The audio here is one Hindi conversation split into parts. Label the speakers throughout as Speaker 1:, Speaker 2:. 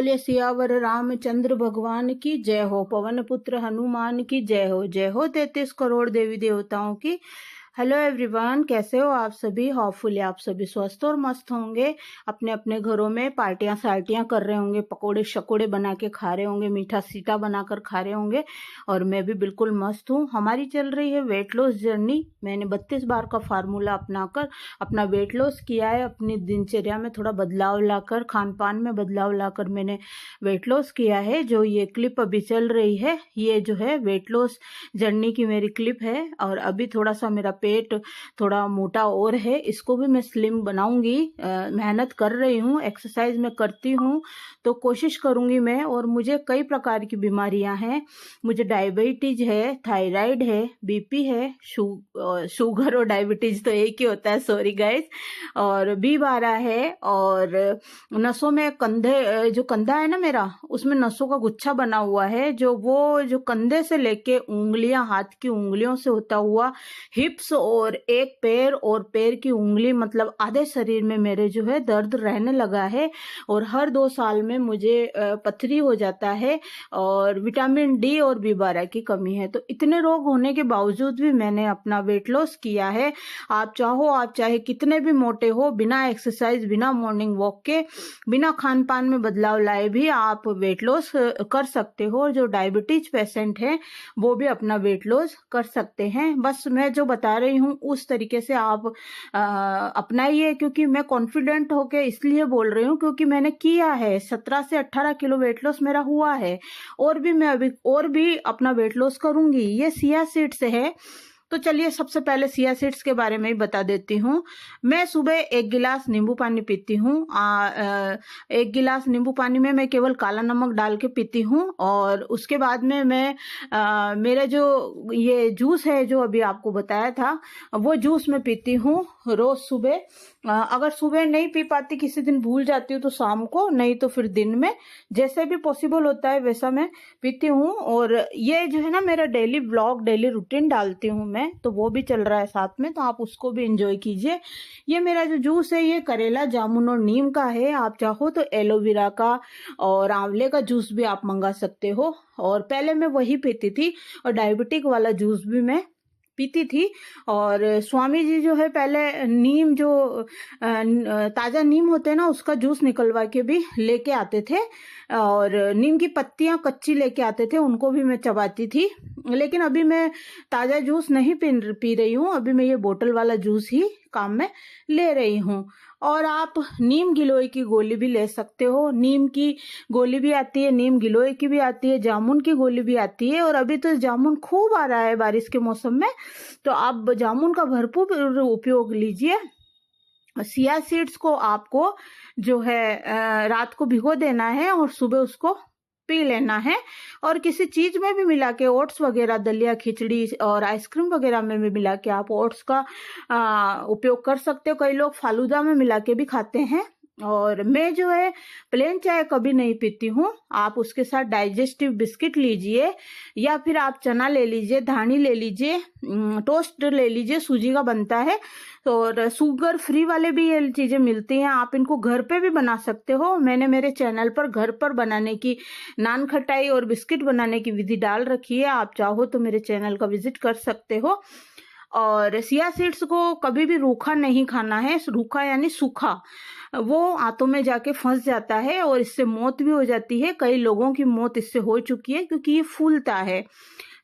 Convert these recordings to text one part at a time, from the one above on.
Speaker 1: बोलिए सियावर रामचंद्र भगवान की जय हो। पवन पुत्र हनुमान की जय हो। जय हो 33 करोड़ देवी देवताओं की। हेलो एवरीवन, कैसे हो आप सभी। होपफुली आप सभी स्वस्थ और मस्त होंगे। अपने अपने घरों में पार्टियां सार्टियां कर रहे होंगे, पकोड़े शकोड़े बना के खा रहे होंगे, मीठा सीटा बनाकर खा रहे होंगे। और मैं भी बिल्कुल मस्त हूँ। हमारी चल रही है वेट लॉस जर्नी। मैंने 32 बार का फार्मूला अपनाकर अपना वेट लॉस किया है। अपनी दिनचर्या में थोड़ा बदलाव लाकर, खान पान में बदलाव लाकर मैंने वेट लॉस किया है। जो ये क्लिप अभी चल रही है, ये जो है वेट लॉस जर्नी की मेरी क्लिप है। और अभी थोड़ा सा मेरा पेट थोड़ा मोटा और है, इसको भी मैं स्लिम बनाऊंगी। मेहनत कर रही हूँ, एक्सरसाइज मैं करती हूँ तो कोशिश करूंगी मैं। और मुझे कई प्रकार की बीमारियां हैं। मुझे डायबिटीज है, थायराइड है, बीपी है, शुगर और डायबिटीज तो एक ही होता है, सॉरी गाइस। और B12 है। और नसों में कंधे, जो कंधा है ना मेरा, उसमें नसों का गुच्छा बना हुआ है। जो कंधे से लेके उंगलियां, हाथ की उंगलियों से होता हुआ हिप्स और एक पैर और पैर की उंगली, मतलब आधे शरीर में मेरे जो है दर्द रहने लगा है। और हर 2 साल में मुझे पथरी हो जाता है और विटामिन D और B12 की कमी है। तो इतने रोग होने के बावजूद भी मैंने अपना वेट लॉस किया है। आप चाहे कितने भी मोटे हो, बिना एक्सरसाइज, बिना मॉर्निंग वॉक के, बिना खान पान में बदलाव लाए भी आप वेट लॉस कर सकते हो। जो डायबिटीज पेशेंट है वो भी अपना वेट लॉस कर सकते हैं। बस मैं जो बता रही हूँ उस तरीके से आप अपनाइए। क्योंकि मैं कॉन्फिडेंट होके इसलिए बोल रही हूँ क्योंकि मैंने किया है। 17 से 18 किलो वेट लॉस मेरा हुआ है। और भी मैं अभी और भी अपना वेट लॉस करूंगी। ये चिया सीड्स है। तो चलिए सबसे पहले चिया सीड्स के बारे में ही बता देती हूँ। मैं सुबह 1 गिलास नींबू पानी पीती हूँ। 1 गिलास नींबू पानी में मैं केवल काला नमक डाल के पीती हूँ। और उसके बाद में मैं मेरा जो ये जूस है जो अभी आपको बताया था, वो जूस मैं पीती हूँ रोज सुबह। अगर सुबह नहीं पी पाती, किसी दिन भूल जाती हूँ तो शाम को, नहीं तो फिर दिन में, जैसे भी पॉसिबल होता है वैसा मैं पीती हूँ। और ये जो है ना, मेरा डेली व्लॉग, डेली रूटीन डालती हूँ मैं, तो वो भी चल रहा है साथ में, तो आप उसको भी एंजॉय कीजिए। ये मेरा जो जूस है ये करेला, जामुन और नीम का है। आप चाहो तो एलोवेरा का और आंवले का जूस भी आप मंगा सकते हो। और पहले मैं वही पीती थी, और डायबिटिक वाला जूस भी मैं पीती थी। और स्वामी जी जो है पहले नीम, जो ताजा नीम होते हैं ना, उसका जूस निकलवा के भी लेके आते थे। और नीम की पत्तियां कच्ची लेके आते थे, उनको भी मैं चबाती थी। लेकिन अभी मैं ताजा जूस नहीं पी रही हूँ। अभी मैं ये बोतल वाला जूस ही काम में ले रही हूँ। और आप नीम गिलोय की गोली भी ले सकते हो। नीम की गोली भी आती है, नीम गिलोय की भी आती है, जामुन की गोली भी आती है। और अभी तो जामुन खूब आ रहा है बारिश के मौसम में, तो आप जामुन का भरपूर उपयोग लीजिए। चिया सीड्स को आपको जो है रात को भिगो देना है और सुबह उसको पी लेना है। और किसी चीज में भी मिला के, ओट्स वगैरह, दलिया, खिचड़ी और आइसक्रीम वगैरह में भी मिला के आप ओट्स का उपयोग कर सकते हो। कई लोग फालूदा में मिला के भी खाते हैं। और मैं जो है प्लेन चाय कभी नहीं पीती हूँ। आप उसके साथ डाइजेस्टिव बिस्किट लीजिए, या फिर आप चना ले लीजिए, धानी ले लीजिए, टोस्ट ले लीजिए, सूजी का बनता है। और शुगर फ्री वाले भी ये चीजें मिलती हैं। आप इनको घर पे भी बना सकते हो। मैंने मेरे चैनल पर घर पर बनाने की, नान खटाई और बिस्किट बनाने की विधि डाल रखी है। आप चाहो तो मेरे चैनल का विजिट कर सकते हो। और चिया सीड्स को कभी भी रूखा नहीं खाना है। रूखा यानी सूखा, वो आंतों में जाके फंस जाता है और इससे मौत भी हो जाती है। कई लोगों की मौत इससे हो चुकी है, क्योंकि ये फूलता है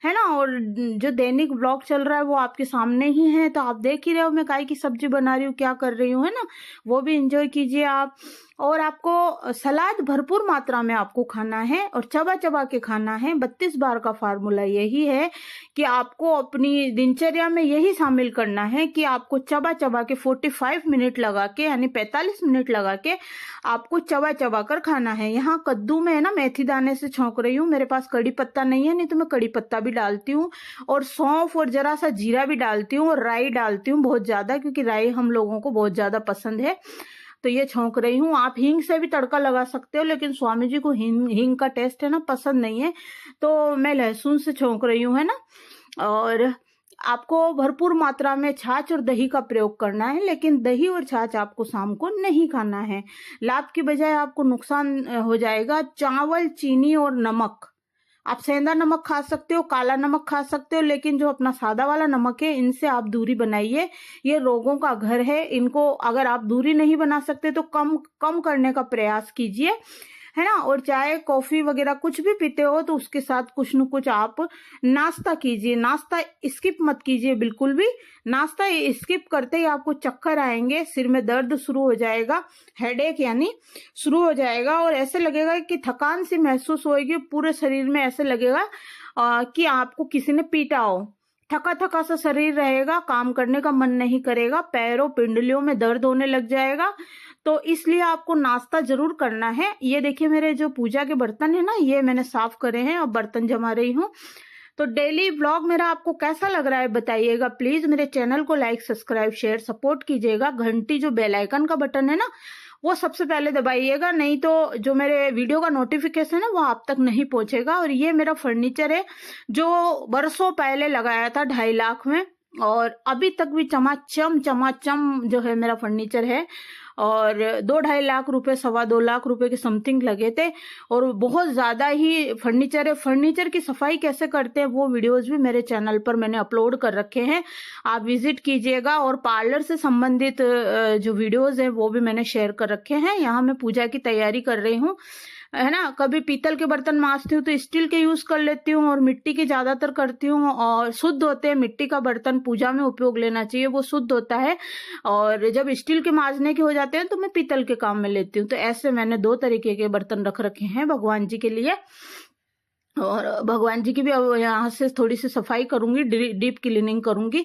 Speaker 1: ना। और जो दैनिक ब्लॉग चल रहा है वो आपके सामने ही है, तो आप देख ही रहे हो मैं काय की सब्जी बना रही हूँ, क्या कर रही हूँ, है ना। वो भी एंजॉय कीजिए आप। और आपको सलाद भरपूर मात्रा में आपको खाना है और चबा चबा के खाना है। 32 बार का फार्मूला यही है कि आपको अपनी दिनचर्या में यही शामिल करना है कि आपको चबा चबा के 45 मिनट लगा के, यानी 45 मिनट लगा के आपको चबा चबा कर खाना है। यहाँ कद्दू में है ना, मेथी दाने से छौंक रही हूँ। मेरे पास कड़ी पत्ता नहीं है, नहीं तो मैं कड़ी पत्ता भी डालती हूँ, और सौंफ और जरा सा जीरा भी डालती हूँ, और राई डालती हूँ बहुत ज्यादा, क्योंकि राई हम लोगों को बहुत ज्यादा पसंद है। तो ये छौंक रही हूँ। आप हींग से भी तड़का लगा सकते हो, लेकिन स्वामी जी को हींग का टेस्ट है ना, पसंद नहीं है, तो मैं लहसुन से छौंक रही हूँ, है ना। और आपको भरपूर मात्रा में छाछ और दही का प्रयोग करना है, लेकिन दही और छाछ आपको शाम को नहीं खाना है। लाभ की बजाय आपको नुकसान हो जाएगा। चावल, चीनी और नमक, आप सेंधा नमक खा सकते हो, काला नमक खा सकते हो, लेकिन जो अपना सादा वाला नमक है इनसे आप दूरी बनाइए। ये रोगों का घर है, इनको अगर आप दूरी नहीं बना सकते तो कम करने का प्रयास कीजिए, है ना। और चाय, कॉफी वगैरह कुछ भी पीते हो तो उसके साथ कुछ न कुछ आप नाश्ता कीजिए। नाश्ता स्किप मत कीजिए बिल्कुल भी। नाश्ता स्किप करते ही आपको चक्कर आएंगे, सिर में दर्द शुरू हो जाएगा, हेडेक यानी शुरू हो जाएगा, और ऐसे लगेगा कि थकान सी महसूस होगी पूरे शरीर में। ऐसे लगेगा कि आपको किसी ने पीटा हो। थका थका सा शरीर रहेगा, काम करने का मन नहीं करेगा, पैरों पिंडलियों में दर्द होने लग जाएगा। तो इसलिए आपको नाश्ता जरूर करना है। ये देखिए मेरे जो पूजा के बर्तन है ना, ये मैंने साफ करे हैं और बर्तन जमा रही हूँ। तो डेली व्लॉग मेरा आपको कैसा लग रहा है बताइएगा प्लीज। मेरे चैनल को लाइक, सब्सक्राइब, शेयर, सपोर्ट कीजिएगा। घंटी जो बेल आइकन का बटन है ना, वो सबसे पहले दबाइएगा, नहीं तो जो मेरे वीडियो का नोटिफिकेशन है वो आप तक नहीं पहुंचेगा। और ये मेरा फर्नीचर है जो बरसों पहले लगाया था 2.5 लाख में, और अभी तक भी चमाचम जो है मेरा फर्नीचर है। और 2-2.5 लाख रुपए, 2.25 लाख रुपए के समथिंग लगे थे, और बहुत ज्यादा ही फर्नीचर है। फर्नीचर की सफाई कैसे करते हैं वो वीडियोस भी मेरे चैनल पर मैंने अपलोड कर रखे हैं, आप विजिट कीजिएगा। और पार्लर से संबंधित जो वीडियोस हैं वो भी मैंने शेयर कर रखे हैं। यहाँ मैं पूजा की तैयारी कर रही हूँ, है ना। कभी पीतल के बर्तन मांजती हूँ तो स्टील के यूज कर लेती हूँ, और मिट्टी के ज्यादातर करती हूँ, और शुद्ध होते हैं। मिट्टी का बर्तन पूजा में उपयोग लेना चाहिए, वो शुद्ध होता है। और जब स्टील के मांजने के हो जाते हैं तो मैं पीतल के काम में लेती हूँ। तो ऐसे मैंने 2 तरीके के बर्तन रख रखे हैं भगवान जी के लिए। और भगवान जी की भी अब यहाँ से थोड़ी सी सफाई करूंगी, डीप क्लीनिंग करूंगी।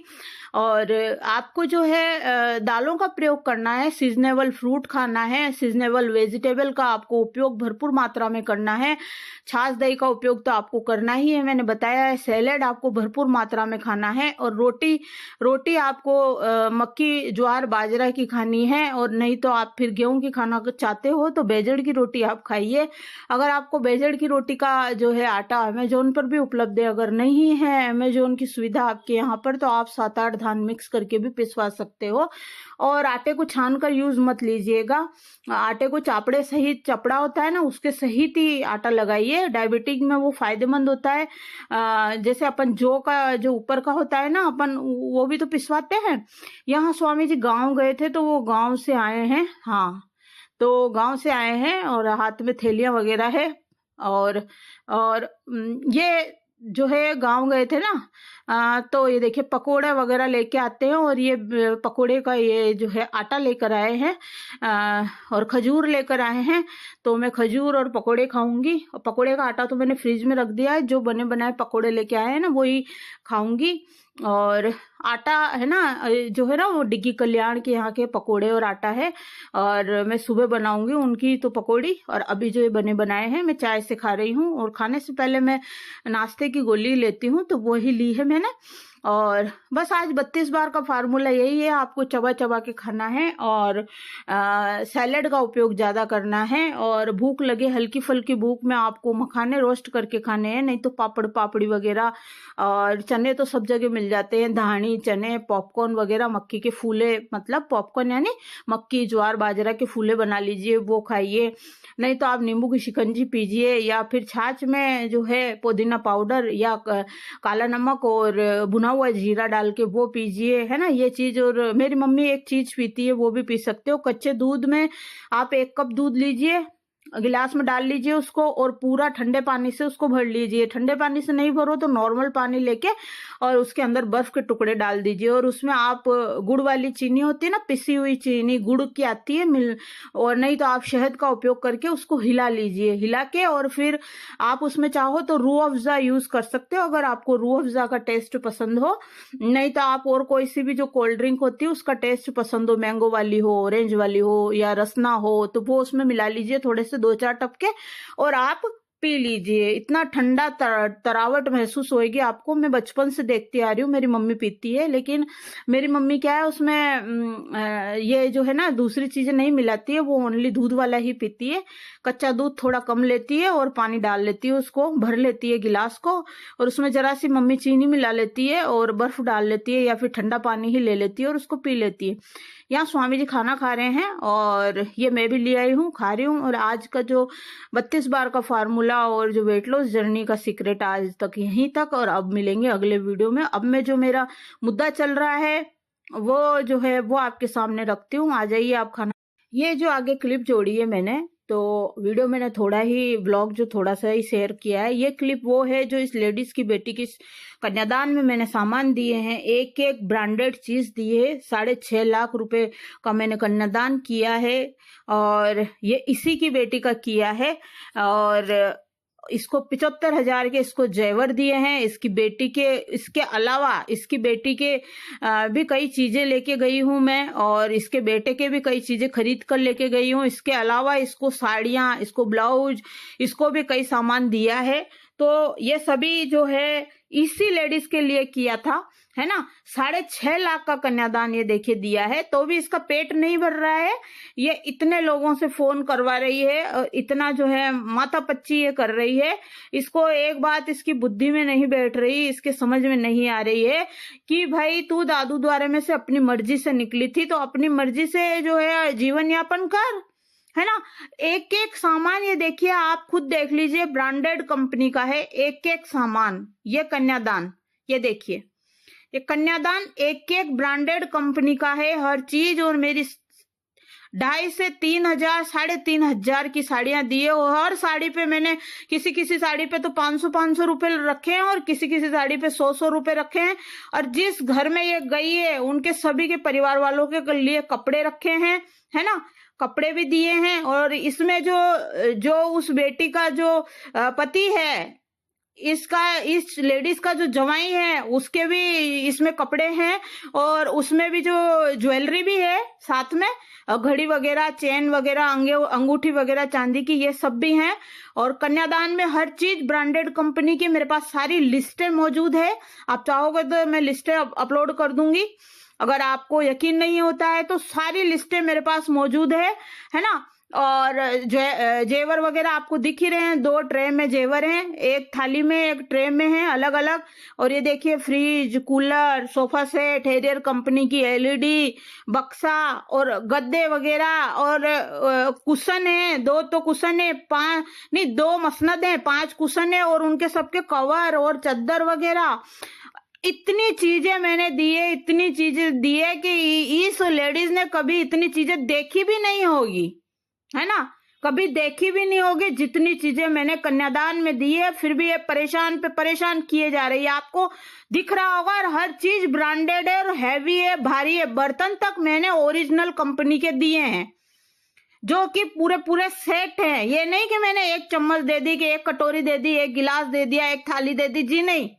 Speaker 1: और आपको जो है दालों का प्रयोग करना है, सीजनेबल फ्रूट खाना है, सीजनेबल वेजिटेबल का आपको उपयोग भरपूर मात्रा में करना है। छाछ दही का उपयोग तो आपको करना ही है, मैंने बताया है। सैलेड आपको भरपूर मात्रा में खाना है। और रोटी आपको मक्की, ज्वार, बाजरा की खानी है। और नहीं तो आप फिर गेहूं की खाना चाहते हो तो बेजड़ की रोटी आप खाइए। अगर आपको बेजड़ की रोटी का जो है आटा अमेजोन पर भी उपलब्ध है, अगर नहीं है अमेजोन की सुविधा आपके यहाँ पर, तो आप 7-8 धान मिक्स करके भी पिसवा सकते हो। और आटे को छान कर यूज मत लीजिएगा। आटे को चापड़े सहित, चपड़ा होता है ना, उसके सहित ही आटा लगाइए। डायबिटिक में वो फायदेमंद होता है। जैसे अपन जौ का जो ऊपर का होता है ना, अपन वो भी तो पिसवाते हैं। यहाँ स्वामी जी गांव गए थे तो वो गांव से आए हैं, हाँ, तो गांव से आए हैं और हाथ में थैलियां वगैरह है। और ये जो है गांव गए थे ना, तो ये देखिए पकोड़े वगैरह लेके आते हैं। और ये पकोड़े का ये जो है आटा लेकर आए हैं, और खजूर लेकर आए हैं। तो मैं खजूर और पकोड़े खाऊंगी। और पकोड़े का आटा तो मैंने फ्रिज में रख दिया है, जो बने बनाए पकोड़े लेके आए हैं ना वही खाऊंगी। और आटा है ना, जो है ना वो डिग्गी कल्याण के यहाँ के पकोड़े और आटा है, और मैं सुबह बनाऊंगी उनकी तो पकोड़ी। और अभी जो ये बने बनाए हैं मैं चाय से खा रही हूँ। और खाने से पहले मैं नाश्ते की गोली लेती हूँ, तो वही ली है मैंने। और बस आज 32 बार का फार्मूला यही है, आपको चबा चबा के खाना है। और सैलेड का उपयोग ज्यादा करना है। और भूख लगे, हल्की फुल्की भूख में आपको मखाने रोस्ट करके खाने हैं, नहीं तो पापड़ पापड़ी वगैरह। और चने तो सब जगह मिल जाते हैं, धानी, चने, पॉपकॉर्न वगैरह, मक्की के फूले, मतलब पॉपकॉर्न यानी मक्की, ज्वार, बाजरा के फूले बना लीजिए, वो खाइए। नहीं तो आप नींबू की शिकंजी पीजिए, या फिर छाछ में जो है पुदीना पाउडर या काला नमक और भुना हुआ जीरा डाल के वो पीजिए, है ना, ये चीज। और मेरी मम्मी एक चीज पीती है, वो भी पी सकते हो। कच्चे दूध में आप 1 कप दूध लीजिए, गिलास में डाल लीजिए उसको, और पूरा ठंडे पानी से उसको भर लीजिए। ठंडे पानी से नहीं भरो तो नॉर्मल पानी लेके और उसके अंदर बर्फ के टुकड़े डाल दीजिए। और उसमें आप गुड़ वाली चीनी होती है ना, पिसी हुई चीनी, गुड़ की आती है मिल, और नहीं तो आप शहद का उपयोग करके उसको हिला लीजिए। हिला के और फिर आप उसमें चाहो तो रूह अफ़ज़ा यूज कर सकते हो, अगर आपको रूह अफ़ज़ा का टेस्ट पसंद हो। नहीं तो आप और कोई सी भी जो कोल्ड ड्रिंक होती है उसका टेस्ट पसंद हो, मैंगो वाली हो, ऑरेंज वाली हो या रसना हो, तो वो उसमें मिला लीजिए थोड़े से 2-4 टपके। और आप पी लीजिए, इतना ठंडा तरावट महसूस होएगी आपको। मैं बचपन से देखती आ रही हूँ, मेरी मम्मी पीती है, लेकिन मेरी मम्मी क्या है उसमें ये जो है ना दूसरी चीजें नहीं मिलाती है, वो ओनली दूध वाला ही पीती है। कच्चा दूध थोड़ा कम लेती है और पानी डाल लेती है, उसको भर लेती है गिलास को, और उसमें जरा सी मम्मी चीनी मिला लेती है और बर्फ डाल लेती है या फिर ठंडा पानी ही ले लेती है और उसको पी लेती है। यहाँ स्वामी जी खाना खा रहे हैं और ये मैं भी ले आई हूँ, खा रही हूँ। और आज का जो 32 बार का फार्मूला और जो वेट लॉस जर्नी का सीक्रेट आज तक यहीं तक, और अब मिलेंगे अगले वीडियो में। अब मैं जो मेरा मुद्दा चल रहा है वो जो है वो आपके सामने रखती हूँ। आ जाइए आप खाना। ये जो आगे क्लिप जोड़ी है मैंने, तो वीडियो मैंने थोड़ा ही ब्लॉग जो थोड़ा सा ही शेयर किया है। ये क्लिप वो है जो इस लेडीज की बेटी की कन्यादान में मैंने सामान दिए हैं, एक एक ब्रांडेड चीज दिए। 6.5 लाख रुपए का मैंने कन्यादान किया है और ये इसी की बेटी का किया है। और इसको 75,000 के इसको जेवर दिए हैं। इसकी बेटी के, इसके अलावा इसकी बेटी के भी कई चीजें लेके गई हूं मैं, और इसके बेटे के भी कई चीजें खरीद कर लेके गई हूं। इसके अलावा इसको साड़ियां, इसको ब्लाउज, इसको भी कई सामान दिया है। तो ये सभी जो है इसी लेडीज के लिए किया था, है ना। 6.5 लाख का कन्यादान ये देखिए दिया है, तो भी इसका पेट नहीं भर रहा है। ये इतने लोगों से फोन करवा रही है और इतना जो है माथा पच्ची ये कर रही है। इसको एक बात इसकी बुद्धि में नहीं बैठ रही, इसके समझ में नहीं आ रही है कि भाई तू दादू द्वारे में से अपनी मर्जी से निकली थी, तो अपनी मर्जी से जो है जीवन यापन कर, है ना। एक एक सामान ये देखिए, आप खुद देख लीजिए, ब्रांडेड कंपनी का है एक एक सामान। ये कन्यादान, ये देखिए, ये कन्यादान एक एक ब्रांडेड कंपनी का है हर चीज। और मेरी 2,500 से 3,000, 3,500 की साड़ियां दी है। और हर साड़ी पे मैंने किसी किसी साड़ी पे तो 500 रुपए रखे हैं और किसी किसी साड़ी पे 100 रुपए रखे हैं। और जिस घर में ये गई है उनके सभी के परिवार वालों के लिए कपड़े रखे हैं, है ना, कपड़े भी दिए हैं। और इसमें जो उस बेटी का जो पति है, इसका, इस लेडीज का जो जवाई है, उसके भी इसमें कपड़े हैं। और उसमें भी जो ज्वेलरी भी है साथ में, घड़ी वगैरह, चेन वगैरह, अंगूठी वगैरह चांदी की, ये सब भी हैं। और कन्यादान में हर चीज ब्रांडेड कंपनी की मेरे पास सारी लिस्टें मौजूद है। आप चाहोगे तो मैं लिस्टें अपलोड कर दूंगी। अगर आपको यकीन नहीं होता है तो सारी लिस्टें मेरे पास मौजूद है ना। और जेवर वगैरह आपको दिख ही रहे हैं, 2 ट्रे में जेवर हैं, एक थाली में एक ट्रे में है अलग अलग। और ये देखिए fridge, cooler, sofa set, harrier company की एलईडी, बक्सा और गद्दे वगैरह, और कुशन है, 2 तो कुशन है, 5 नहीं 2 मसनद है, 5 कुशन है, और उनके सबके कवर और चद्दर वगैरह। इतनी चीजें मैंने दी है, इतनी चीजें दी है कि इस लेडीज ने कभी इतनी चीजें देखी भी नहीं होगी, है ना, कभी देखी भी नहीं होगी जितनी चीजें मैंने कन्यादान में दी है। फिर भी ये परेशान पे परेशान किए जा रही है। आपको दिख रहा होगा, और हर चीज ब्रांडेड है और हैवी है, भारी है। बर्तन तक मैंने ओरिजिनल कंपनी के दिए हैं, जो कि पूरे सेट हैं। ये नहीं कि मैंने एक चम्मच दे दी, कि एक कटोरी दे दी, एक गिलास दे दिया, एक थाली दे दी, जी नहीं,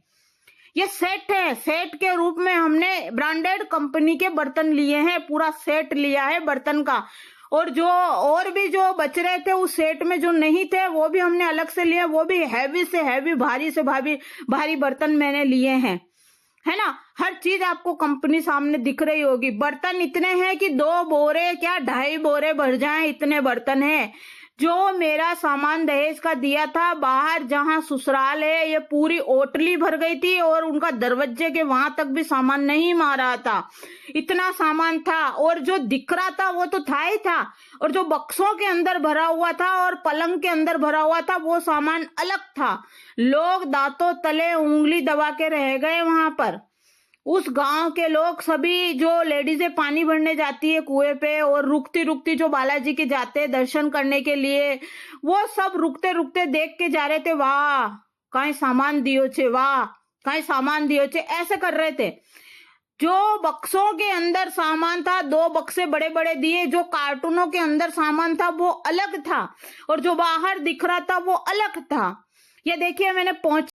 Speaker 1: ये सेट है। सेट के रूप में हमने ब्रांडेड कंपनी के बर्तन लिए हैं, पूरा सेट लिया है बर्तन का। और जो और भी जो बच रहे थे उस सेट में जो नहीं थे, वो भी हमने अलग से लिए, वो भी हैवी से हैवी, भारी से भारी बर्तन मैंने लिए हैं, है ना। हर चीज आपको कंपनी सामने दिख रही होगी। बर्तन इतने हैं कि 2 बोरे क्या 2.5 बोरे भर जाएं, इतने बर्तन हैं। जो मेरा सामान दहेज का दिया था, बाहर जहां ससुराल है, ये पूरी ओटली भर गई थी, और उनका दरवाजे के वहां तक भी सामान नहीं मारा था, इतना सामान था। और जो दिख रहा था वो तो था ही था, और जो बक्सों के अंदर भरा हुआ था और पलंग के अंदर भरा हुआ था वो सामान अलग था। लोग दांतों तले उंगली दबा के रह गए वहां पर। उस गांव के लोग सभी, जो लेडीजें पानी भरने जाती है कुएं पे, और रुकती रुकती जो बालाजी के जाते हैं दर्शन करने के लिए, वो सब रुकते रुकते देख के जा रहे थे, वाह कहीं सामान दियो छे, वाह कहीं सामान दियो छे, ऐसे कर रहे थे। जो बक्सों के अंदर सामान था, 2 बक्से बड़े बड़े दिए, जो कार्टूनों के अंदर सामान था वो अलग था, और जो बाहर दिख रहा था वो अलग था। ये देखिए मैंने